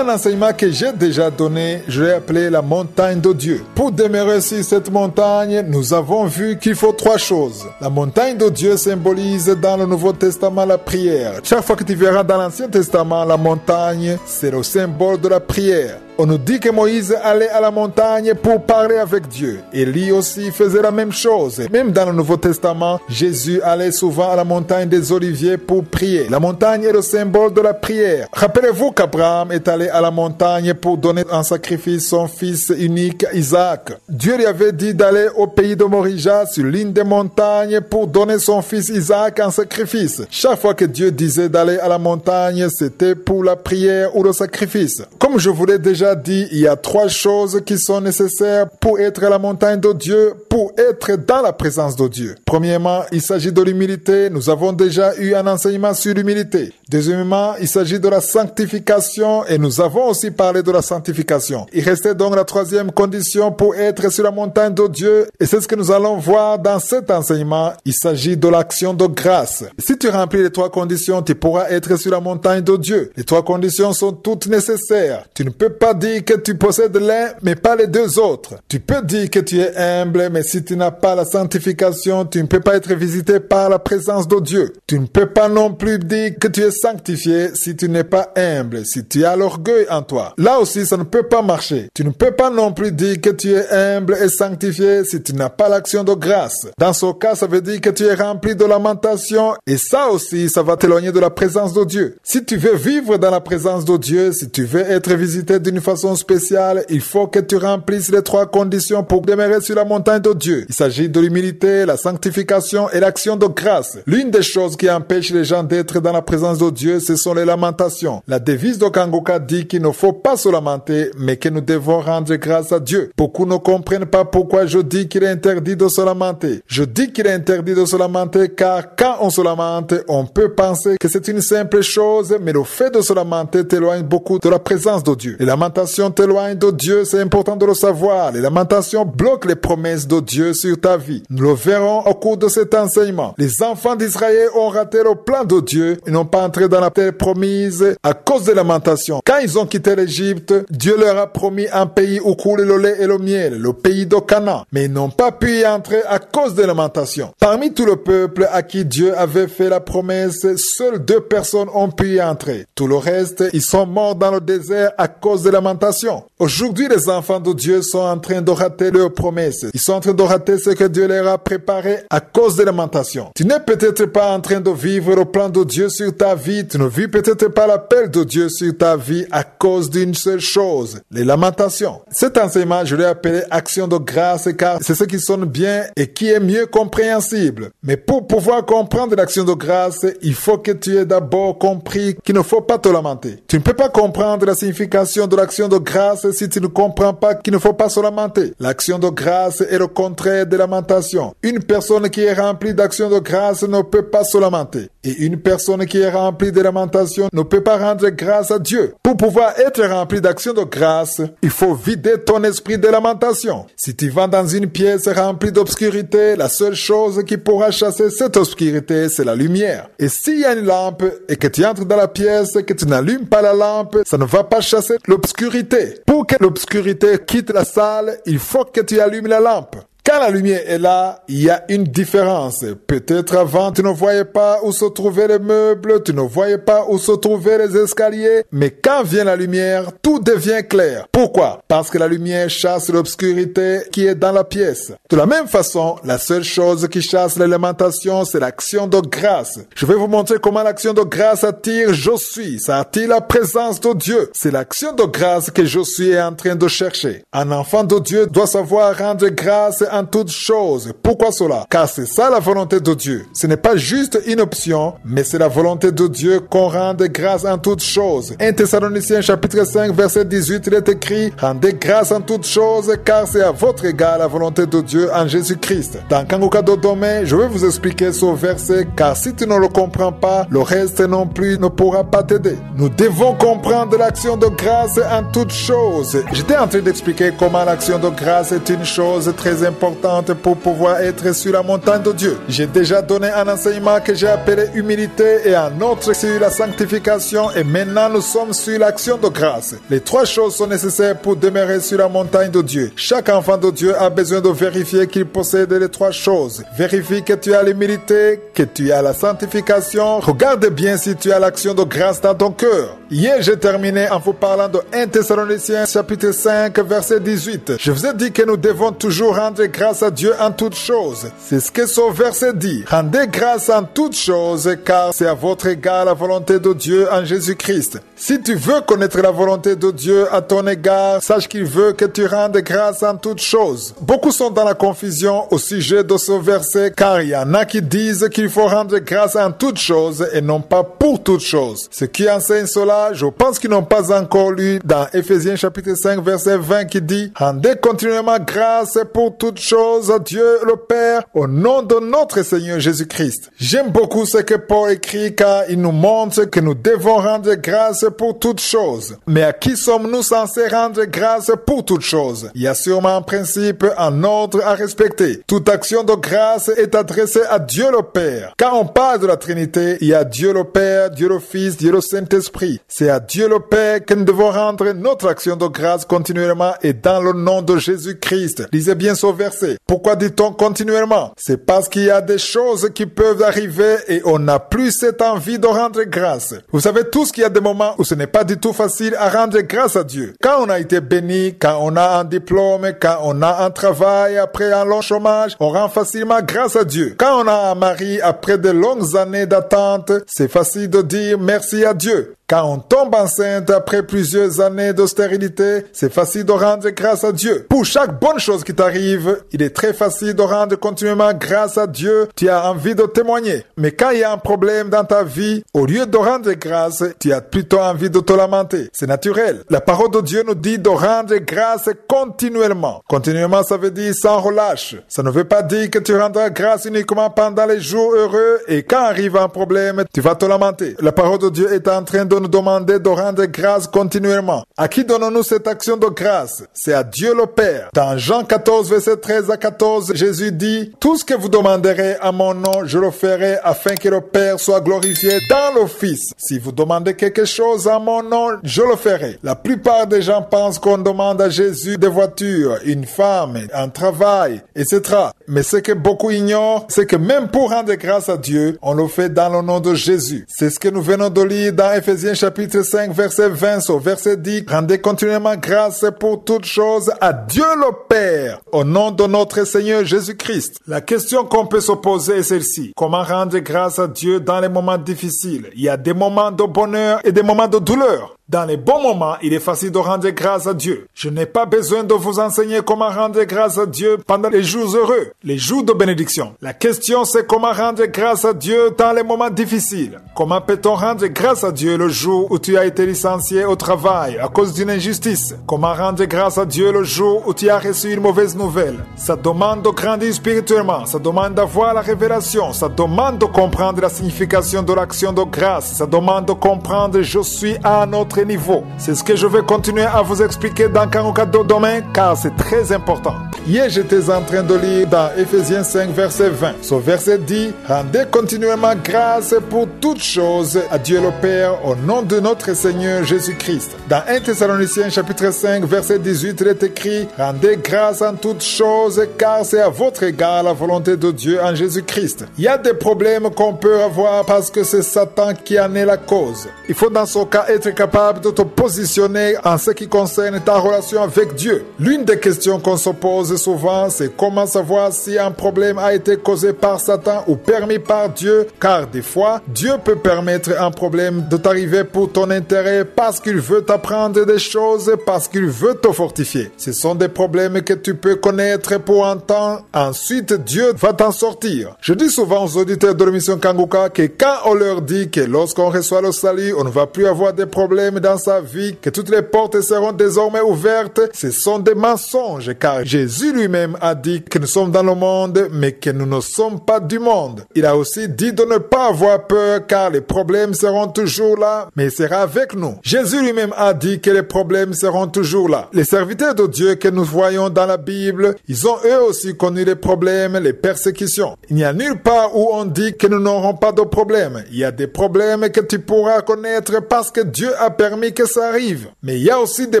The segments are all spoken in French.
Un enseignement que j'ai déjà donné, je l'ai appelé la montagne de Dieu. Pour demeurer sur cette montagne, nous avons vu qu'il faut 3 choses. La montagne de Dieu symbolise dans le Nouveau Testament la prière. Chaque fois que tu verras dans l'Ancien Testament la montagne, c'est le symbole de la prière. On nous dit que Moïse allait à la montagne pour parler avec Dieu. Élie aussi faisait la même chose. Même dans le Nouveau Testament, Jésus allait souvent à la montagne des Oliviers pour prier. La montagne est le symbole de la prière. Rappelez-vous qu'Abraham est allé à la montagne pour donner en sacrifice son fils unique Isaac. Dieu lui avait dit d'aller au pays de Morija sur l'une des montagnes pour donner son fils Isaac en sacrifice. Chaque fois que Dieu disait d'aller à la montagne, c'était pour la prière ou le sacrifice. Comme je vous l'ai déjà dit, il y a 3 choses qui sont nécessaires pour être à la montagne de Dieu, pour être dans la présence de Dieu. Premièrement, il s'agit de l'humilité. Nous avons déjà eu un enseignement sur l'humilité. Deuxièmement, il s'agit de la sanctification et nous avons aussi parlé de la sanctification. Il restait donc la 3e condition pour être sur la montagne de Dieu et c'est ce que nous allons voir dans cet enseignement. Il s'agit de l'action de grâce. Si tu remplis les 3 conditions, tu pourras être sur la montagne de Dieu. Les 3 conditions sont toutes nécessaires. Tu ne peux pas dire que tu possèdes l'un, mais pas les 2 autres. Tu peux dire que tu es humble, mais si tu n'as pas la sanctification, tu ne peux pas être visité par la présence de Dieu. Tu ne peux pas non plus dire que tu es sanctifié si tu n'es pas humble, si tu as l'orgueil en toi. Là aussi, ça ne peut pas marcher. Tu ne peux pas non plus dire que tu es humble et sanctifié si tu n'as pas l'action de grâce. Dans ce cas, ça veut dire que tu es rempli de lamentation et ça aussi, ça va t'éloigner de la présence de Dieu. Si tu veux vivre dans la présence de Dieu, si tu veux être visité d'une façon spéciale, il faut que tu remplisses les 3 conditions pour demeurer sur la montagne de Dieu. Il s'agit de l'humilité, la sanctification et l'action de grâce. L'une des choses qui empêche les gens d'être dans la présence de Dieu, ce sont les lamentations. La devise de Kangoka dit qu'il ne faut pas se lamenter, mais que nous devons rendre grâce à Dieu. Beaucoup ne comprennent pas pourquoi je dis qu'il est interdit de se lamenter. Je dis qu'il est interdit de se lamenter car quand on se lamente, on peut penser que c'est une simple chose, mais le fait de se lamenter t'éloigne beaucoup de la présence de Dieu. Les lamentations t'éloignent de Dieu, c'est important de le savoir. Les lamentations bloquent les promesses de Dieu sur ta vie. Nous le verrons au cours de cet enseignement. Les enfants d'Israël ont raté le plan de Dieu. Ils n'ont pas entré dans la terre promise à cause des lamentations. Quand ils ont quitté l'Égypte, Dieu leur a promis un pays où coule le lait et le miel, le pays de Canaan. Mais ils n'ont pas pu y entrer à cause des lamentations. Parmi tout le peuple à qui Dieu avait fait la promesse, seules 2 personnes ont pu y entrer. Tout le reste, ils sont morts dans le désert à cause des lamentations. Aujourd'hui, les enfants de Dieu sont en train de rater leurs promesses. Ils sont en train de rater ce que Dieu leur a préparé à cause des lamentations. Tu n'es peut-être pas en train de vivre le plan de Dieu sur ta vie. Tu ne vis peut-être pas l'appel de Dieu sur ta vie à cause d'une seule chose, les lamentations. Cet enseignement, je l'ai appelé action de grâce car c'est ce qui sonne bien et qui est mieux compréhensible. Mais pour pouvoir comprendre l'action de grâce, il faut que tu aies d'abord compris qu'il ne faut pas te lamenter. Tu ne peux pas comprendre la signification de l'action de grâce si tu ne comprends pas qu'il ne faut pas se lamenter. L'action de grâce est le contraire de lamentation. Une personne qui est remplie d'action de grâce ne peut pas se lamenter. Et une personne qui est remplie de lamentation ne peut pas rendre grâce à Dieu. Pour pouvoir être rempli d'action de grâce, il faut vider ton esprit de lamentation. Si tu vas dans une pièce remplie d'obscurité, la seule chose qui pourra chasser cette obscurité, c'est la lumière. Et s'il y a une lampe et que tu entres dans la pièce, que tu n'allumes pas la lampe, ça ne va pas chasser l'obscurité. Pour que l'obscurité quitte la salle, il faut que tu allumes la lampe. Quand la lumière est là, il y a une différence. Peut-être avant, tu ne voyais pas où se trouvaient les meubles, tu ne voyais pas où se trouvaient les escaliers, mais quand vient la lumière, tout devient clair. Pourquoi? Parce que la lumière chasse l'obscurité qui est dans la pièce. De la même façon, la seule chose qui chasse les lamentations, c'est l'action de grâce. Je vais vous montrer comment l'action de grâce attire je suis. Ça attire la présence de Dieu. C'est l'action de grâce que je suis en train de chercher. Un enfant de Dieu doit savoir rendre grâce en toutes choses. Pourquoi cela? Car c'est ça la volonté de Dieu. Ce n'est pas juste une option, mais c'est la volonté de Dieu qu'on rende grâce en toutes choses. 1 Thessaloniciens chapitre 5 verset 18, il est écrit: rendez grâce en toutes choses, car c'est à votre égard la volonté de Dieu en Jésus-Christ. Dans Kangoka Dodome, je vais vous expliquer ce verset, car si tu ne le comprends pas, le reste non plus ne pourra pas t'aider. Nous devons comprendre l'action de grâce en toutes choses. J'étais en train d'expliquer comment l'action de grâce est une chose très importante importantes pour pouvoir être sur la montagne de Dieu. J'ai déjà donné un enseignement que j'ai appelé humilité et un autre sur la sanctification et maintenant nous sommes sur l'action de grâce. Les trois choses sont nécessaires pour demeurer sur la montagne de Dieu. Chaque enfant de Dieu a besoin de vérifier qu'il possède les trois choses. Vérifie que tu as l'humilité, que tu as la sanctification. Regarde bien si tu as l'action de grâce dans ton cœur. Hier, j'ai terminé en vous parlant de 1 Thessaloniciens chapitre 5 verset 18. Je vous ai dit que nous devons toujours rendre grâce à Dieu en toutes choses. C'est ce que ce verset dit. Rendez grâce en toutes choses car c'est à votre égard la volonté de Dieu en Jésus-Christ. Si tu veux connaître la volonté de Dieu à ton égard, sache qu'il veut que tu rendes grâce en toutes choses. Beaucoup sont dans la confusion au sujet de ce verset car il y en a qui disent qu'il faut rendre grâce en toutes choses et non pas pour toutes choses. Ceux qui enseignent cela, je pense qu'ils n'ont pas encore lu dans Éphésiens chapitre 5 verset 20 qui dit « Rendez continuellement grâce pour toutes choses à Dieu le Père au nom de notre Seigneur Jésus-Christ. » J'aime beaucoup ce que Paul écrit car il nous montre que nous devons rendre grâce pour toutes choses. Mais à qui sommes-nous censés rendre grâce pour toutes choses? Il y a sûrement un principe, un ordre à respecter. Toute action de grâce est adressée à Dieu le Père. Quand on parle de la Trinité, il y a Dieu le Père, Dieu le Fils, Dieu le Saint-Esprit. C'est à Dieu le Père que nous devons rendre notre action de grâce continuellement et dans le nom de Jésus-Christ. Lisez bien ce verset. Pourquoi dit-on continuellement? C'est parce qu'il y a des choses qui peuvent arriver et on n'a plus cette envie de rendre grâce. Vous savez tous qu'il y a des moments où ce n'est pas du tout facile à rendre grâce à Dieu. Quand on a été béni, quand on a un diplôme, quand on a un travail après un long chômage, on rend facilement grâce à Dieu. Quand on a un mari après de longues années d'attente, c'est facile de dire merci à Dieu. Quand on tombe enceinte après plusieurs années d'austérité, c'est facile de rendre grâce à Dieu. Pour chaque bonne chose qui t'arrive, il est très facile de rendre continuellement grâce à Dieu. Tu as envie de témoigner. Mais quand il y a un problème dans ta vie, au lieu de rendre grâce, tu as plutôt envie de te lamenter. C'est naturel. La parole de Dieu nous dit de rendre grâce continuellement. Continuellement, ça veut dire sans relâche. Ça ne veut pas dire que tu rendras grâce uniquement pendant les jours heureux et quand arrive un problème, tu vas te lamenter. La parole de Dieu est en train de nous demander de rendre grâce continuellement. À qui donnons-nous cette action de grâce? C'est à Dieu le Père. Dans Jean 14, verset 13 à 14, Jésus dit « Tout ce que vous demanderez à mon nom, je le ferai afin que le Père soit glorifié dans le Fils. Si vous demandez quelque chose à mon nom, je le ferai. » La plupart des gens pensent qu'on demande à Jésus des voitures, une femme, un travail, etc. Mais ce que beaucoup ignorent, c'est que même pour rendre grâce à Dieu, on le fait dans le nom de Jésus. C'est ce que nous venons de lire dans Éphésiens chapitre 5, verset 20, au verset 10. Rendez continuellement grâce pour toutes choses à Dieu le Père, au nom de notre Seigneur Jésus-Christ. La question qu'on peut se poser est celle-ci. Comment rendre grâce à Dieu dans les moments difficiles? Il y a des moments de bonheur et des moments de douleur. Dans les bons moments, il est facile de rendre grâce à Dieu. Je n'ai pas besoin de vous enseigner comment rendre grâce à Dieu pendant les jours heureux, les jours de bénédiction. La question, c'est comment rendre grâce à Dieu dans les moments difficiles. Comment peut-on rendre grâce à Dieu le jour où tu as été licencié au travail à cause d'une injustice? Comment rendre grâce à Dieu le jour où tu as reçu une mauvaise nouvelle? Ça demande de grandir spirituellement, ça demande d'avoir la révélation, ça demande de comprendre la signification de l'action de grâce, ça demande de comprendre je suis à un autre niveau. C'est ce que je vais continuer à vous expliquer dans Kangoukado demain car c'est très important. Hier, j'étais en train de lire dans Éphésiens 5, verset 20. Ce verset dit « Rendez continuellement grâce pour toutes choses à Dieu le Père au nom de notre Seigneur Jésus-Christ. » Dans 1 Thessaloniciens chapitre 5, verset 18, il est écrit « Rendez grâce en toutes choses car c'est à votre égard la volonté de Dieu en Jésus-Christ. » Il y a des problèmes qu'on peut avoir parce que c'est Satan qui en est la cause. Il faut dans ce cas être capable de te positionner en ce qui concerne ta relation avec Dieu. L'une des questions qu'on se pose souvent, c'est comment savoir si un problème a été causé par Satan ou permis par Dieu, car des fois, Dieu peut permettre un problème de t'arriver pour ton intérêt parce qu'il veut t'apprendre des choses, parce qu'il veut te fortifier. Ce sont des problèmes que tu peux connaître pour un temps, ensuite Dieu va t'en sortir. Je dis souvent aux auditeurs de l'émission Kangouka que quand on leur dit que lorsqu'on reçoit le salut, on ne va plus avoir de problèmes problèmes dans sa vie, que toutes les portes seront désormais ouvertes, ce sont des mensonges, car Jésus lui-même a dit que nous sommes dans le monde, mais que nous ne sommes pas du monde. Il a aussi dit de ne pas avoir peur, car les problèmes seront toujours là, mais il sera avec nous. Jésus lui-même a dit que les problèmes seront toujours là. Les serviteurs de Dieu que nous voyons dans la Bible, ils ont eux aussi connu les problèmes, les persécutions. Il n'y a nulle part où on dit que nous n'aurons pas de problèmes. Il y a des problèmes que tu pourras connaître parce que Dieu a permis que ça arrive. Mais il y a aussi des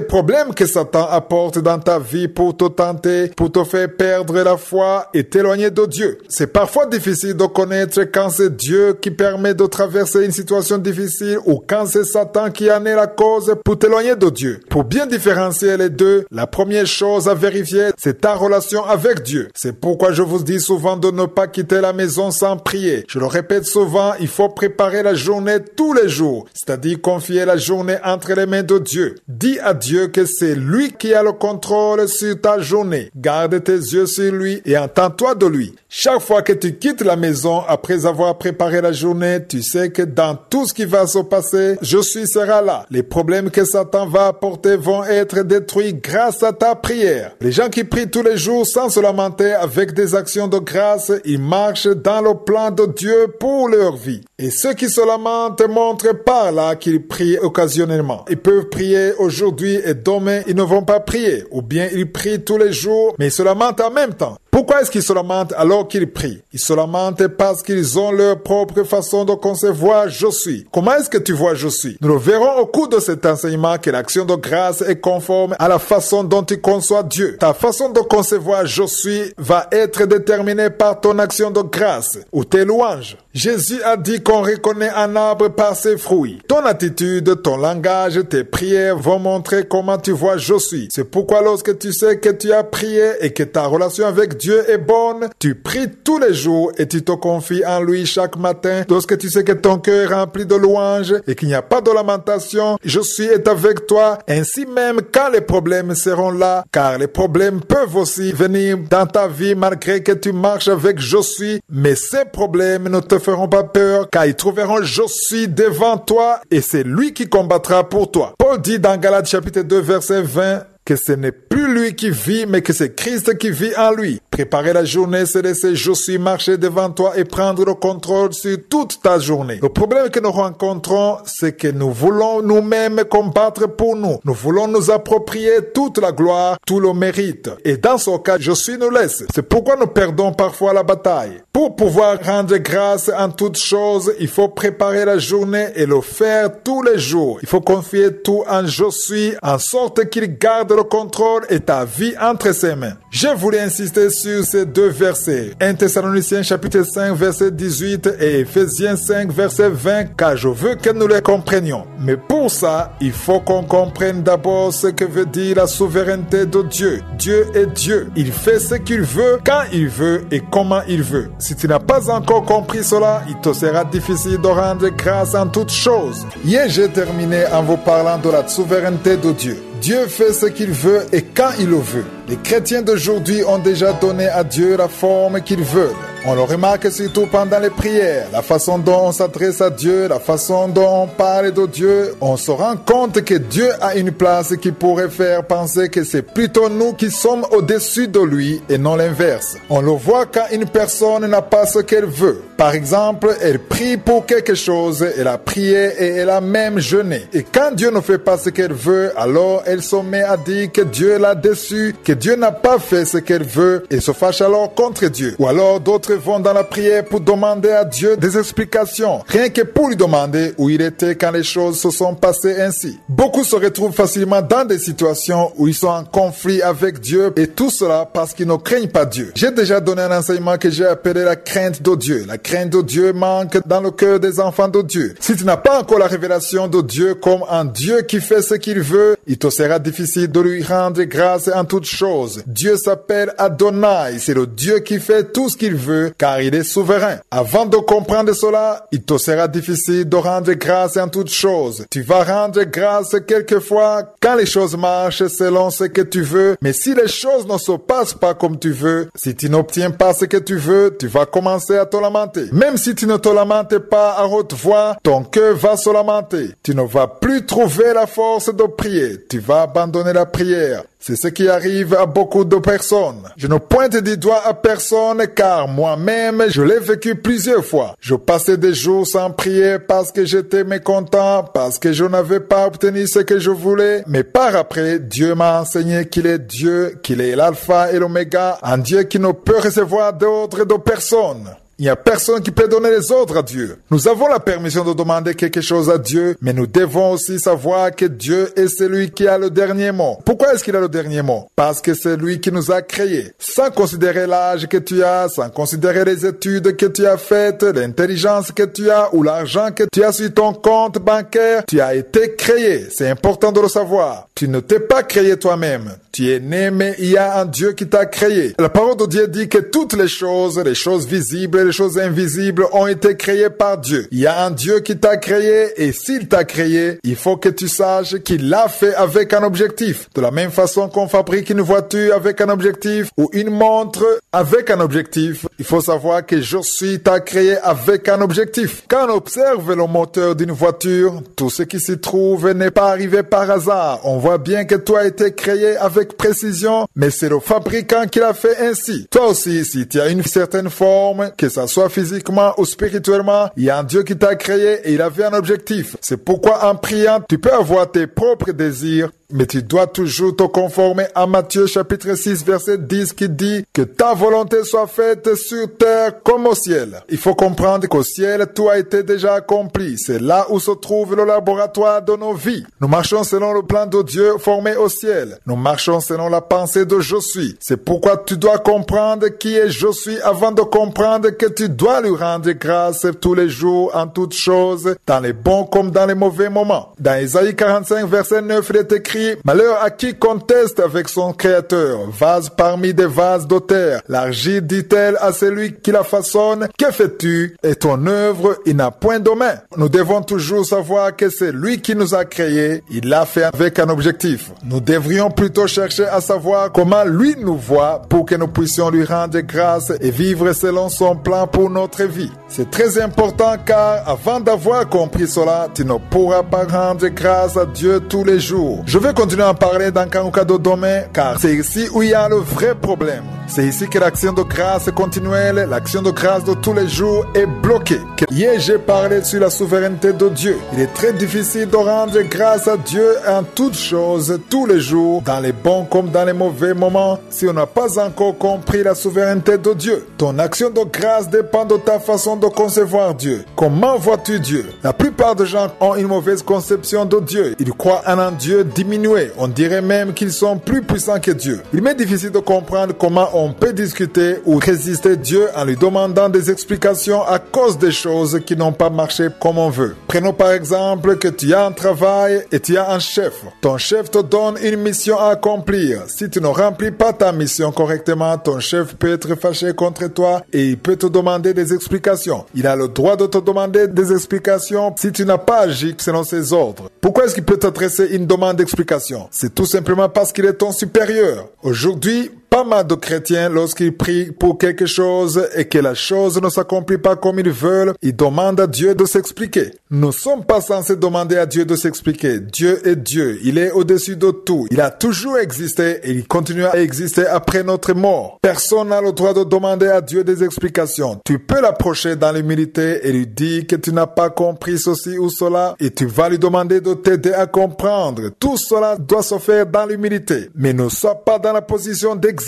problèmes que Satan apporte dans ta vie pour te tenter, pour te faire perdre la foi et t'éloigner de Dieu. C'est parfois difficile de connaître quand c'est Dieu qui permet de traverser une situation difficile ou quand c'est Satan qui en est la cause pour t'éloigner de Dieu. Pour bien différencier les deux, la première chose à vérifier, c'est ta relation avec Dieu. C'est pourquoi je vous dis souvent de ne pas quitter la maison sans prier. Je le répète souvent, il faut préparer la journée tous les jours, c'est-à-dire confier la journée entre les mains de Dieu. Dis à Dieu que c'est lui qui a le contrôle sur ta journée. Garde tes yeux sur lui et entends-toi de lui. Chaque fois que tu quittes la maison après avoir préparé la journée, tu sais que dans tout ce qui va se passer, Jésus sera là. Les problèmes que Satan va apporter vont être détruits grâce à ta prière. Les gens qui prient tous les jours sans se lamenter avec des actions de grâce, ils marchent dans le plan de Dieu pour leur vie. Et ceux qui se lamentent montrent par là qu'ils prient occasionnellement. Ils peuvent prier aujourd'hui et demain ils ne vont pas prier. Ou bien ils prient tous les jours mais ils se lamentent en même temps. Pourquoi est-ce qu'ils se lamentent alors qu'ils prient? Ils se lamentent parce qu'ils ont leur propre façon de concevoir je suis. Comment est-ce que tu vois je suis? Nous le verrons au cours de cet enseignement que l'action de grâce est conforme à la façon dont tu conçois Dieu. Ta façon de concevoir je suis va être déterminée par ton action de grâce ou tes louanges. Jésus a dit qu'on reconnaît un arbre par ses fruits. Ton attitude, ton langage, tes prières vont montrer comment tu vois je suis. C'est pourquoi lorsque tu sais que tu as prié et que ta relation avec Dieu est bonne, tu pries tous les jours et tu te confies en lui chaque matin. Lorsque tu sais que ton cœur est rempli de louanges et qu'il n'y a pas de lamentation, je suis est avec toi. Ainsi même quand les problèmes seront là, car les problèmes peuvent aussi venir dans ta vie malgré que tu marches avec je suis, mais ces problèmes ne te feront pas peur car ils trouveront je suis devant toi et c'est lui qui combattra pour toi. Paul dit dans Galates chapitre 2 verset 20 que ce n'est plus lui qui vit, mais que c'est Christ qui vit en lui. Préparer la journée, c'est laisser je suis marcher devant toi et prendre le contrôle sur toute ta journée. Le problème que nous rencontrons, c'est que nous voulons nous-mêmes combattre pour nous. Nous voulons nous approprier toute la gloire, tout le mérite. Et dans ce cas, je suis nous laisse. C'est pourquoi nous perdons parfois la bataille. Pour pouvoir rendre grâce en toutes choses, il faut préparer la journée et le faire tous les jours. Il faut confier tout en je suis, en sorte qu'il garde le contrôle et ta vie entre ses mains. Je voulais insister sur ces deux versets. 1 Thessaloniciens chapitre 5 verset 18 et Ephésiens 5 verset 20 car je veux que nous les comprenions. Mais pour ça, il faut qu'on comprenne d'abord ce que veut dire la souveraineté de Dieu. Dieu est Dieu. Il fait ce qu'il veut, quand il veut et comment il veut. Si tu n'as pas encore compris cela, il te sera difficile de rendre grâce en toutes choses. Hier, j'ai terminé en vous parlant de la souveraineté de Dieu. Dieu fait ce qu'il veut et quand il le veut. Les chrétiens d'aujourd'hui ont déjà donné à Dieu la forme qu'ils veulent. On le remarque surtout pendant les prières, la façon dont on s'adresse à Dieu, la façon dont on parle de Dieu. On se rend compte que Dieu a une place qui pourrait faire penser que c'est plutôt nous qui sommes au-dessus de lui et non l'inverse. On le voit quand une personne n'a pas ce qu'elle veut. Par exemple, elle prie pour quelque chose, elle a prié et elle a même jeûné. Et quand Dieu ne fait pas ce qu'elle veut, alors elle se met à dire que Dieu l'a déçue, que Dieu n'a pas fait ce qu'elle veut et se fâche alors contre Dieu. Ou alors d'autres vont dans la prière pour demander à Dieu des explications, rien que pour lui demander où il était quand les choses se sont passées ainsi. Beaucoup se retrouvent facilement dans des situations où ils sont en conflit avec Dieu et tout cela parce qu'ils ne craignent pas Dieu. J'ai déjà donné un enseignement que j'ai appelé la crainte de Dieu. La crainte de Dieu manque dans le cœur des enfants de Dieu. Si tu n'as pas encore la révélation de Dieu comme un Dieu qui fait ce qu'il veut, il te sera difficile de lui rendre grâce en toutes choses. Dieu s'appelle Adonai, c'est le Dieu qui fait tout ce qu'il veut car il est souverain. Avant de comprendre cela, il te sera difficile de rendre grâce en toutes choses. Tu vas rendre grâce quelquefois quand les choses marchent selon ce que tu veux, mais si les choses ne se passent pas comme tu veux, si tu n'obtiens pas ce que tu veux, tu vas commencer à te lamenter. lamenter. Même si tu ne te lamentes pas à haute voix, ton cœur va se lamenter. Tu ne vas plus trouver la force de prier. Tu vas abandonner la prière. C'est ce qui arrive à beaucoup de personnes. Je ne pointe du doigt à personne car moi-même, je l'ai vécu plusieurs fois. Je passais des jours sans prier parce que j'étais mécontent, parce que je n'avais pas obtenu ce que je voulais. Mais par après, Dieu m'a enseigné qu'il est Dieu, qu'il est l'alpha et l'oméga, un Dieu qui ne peut recevoir d'ordre de personne. Il n'y a personne qui peut donner les ordres à Dieu. Nous avons la permission de demander quelque chose à Dieu, mais nous devons aussi savoir que Dieu est celui qui a le dernier mot. Pourquoi est-ce qu'il a le dernier mot? Parce que c'est lui qui nous a créés. Sans considérer l'âge que tu as, sans considérer les études que tu as faites, l'intelligence que tu as ou l'argent que tu as sur ton compte bancaire, tu as été créé. C'est important de le savoir. Tu ne t'es pas créé toi-même. Tu es né, mais il y a un Dieu qui t'a créé. La parole de Dieu dit que toutes les choses visibles, les choses invisibles ont été créées par Dieu. Il y a un Dieu qui t'a créé et s'il t'a créé, il faut que tu saches qu'il l'a fait avec un objectif. De la même façon qu'on fabrique une voiture avec un objectif ou une montre avec un objectif, il faut savoir que je suis t'a créé avec un objectif. Quand on observe le moteur d'une voiture, tout ce qui s'y trouve n'est pas arrivé par hasard. On voit bien que toi a été créé avec précision, mais c'est le fabricant qui l'a fait ainsi. Toi aussi, si tu as une certaine forme, que ça soit physiquement ou spirituellement, il y a un Dieu qui t'a créé et il avait un objectif. C'est pourquoi en priant, tu peux avoir tes propres désirs, mais tu dois toujours te conformer à Matthieu chapitre 6 verset 10 qui dit que ta volonté soit faite sur terre comme au ciel. Il faut comprendre qu'au ciel, tout a été déjà accompli. C'est là où se trouve le laboratoire de nos vies. Nous marchons selon le plan de Dieu formé au ciel. Nous marchons selon la pensée de je suis. C'est pourquoi tu dois comprendre qui est je suis avant de comprendre que tu dois lui rendre grâce tous les jours en toutes choses, dans les bons comme dans les mauvais moments. Dans Isaïe 45 verset 9, il est écrit: malheur à qui conteste avec son créateur, vase parmi des vases de terre. L'argile dit-elle à celui qui la façonne, que fais-tu? Et ton œuvre, il n'a point de main. Nous devons toujours savoir que c'est lui qui nous a créés. Il l'a fait avec un objectif. Nous devrions plutôt chercher à savoir comment lui nous voit pour que nous puissions lui rendre grâce et vivre selon son plan pour notre vie. C'est très important car avant d'avoir compris cela, tu ne pourras pas rendre grâce à Dieu tous les jours. Je vais continuer à en parler dans quelques d'autres domaines car c'est ici où il y a le vrai problème. C'est ici que l'action de grâce continuelle, l'action de grâce de tous les jours est bloquée. Hier, j'ai parlé sur la souveraineté de Dieu. Il est très difficile de rendre grâce à Dieu en toutes choses, tous les jours, dans les bons comme dans les mauvais moments, si on n'a pas encore compris la souveraineté de Dieu. Ton action de grâce dépend de ta façon de concevoir Dieu. Comment vois-tu Dieu? La plupart des gens ont une mauvaise conception de Dieu. Ils croient en un Dieu diminué. On dirait même qu'ils sont plus puissants que Dieu. Il m'est difficile de comprendre comment on peut discuter ou résister Dieu en lui demandant des explications à cause des choses qui n'ont pas marché comme on veut. Prenons par exemple que tu as un travail et tu as un chef. Ton chef te donne une mission à accomplir. Si tu ne remplis pas ta mission correctement, ton chef peut être fâché contre toi et il peut te demander des explications. Il a le droit de te demander des explications si tu n'as pas agi selon ses ordres. Pourquoi est-ce qu'il peut t'adresser une demande d'explication? C'est tout simplement parce qu'il est ton supérieur. Aujourd'hui, pas mal de chrétiens, lorsqu'ils prient pour quelque chose et que la chose ne s'accomplit pas comme ils veulent, ils demandent à Dieu de s'expliquer. Nous ne sommes pas censés demander à Dieu de s'expliquer. Dieu est Dieu. Il est au-dessus de tout. Il a toujours existé et il continue à exister après notre mort. Personne n'a le droit de demander à Dieu des explications. Tu peux l'approcher dans l'humilité et lui dire que tu n'as pas compris ceci ou cela et tu vas lui demander de t'aider à comprendre. Tout cela doit se faire dans l'humilité. Mais ne sois pas dans la position d'exiger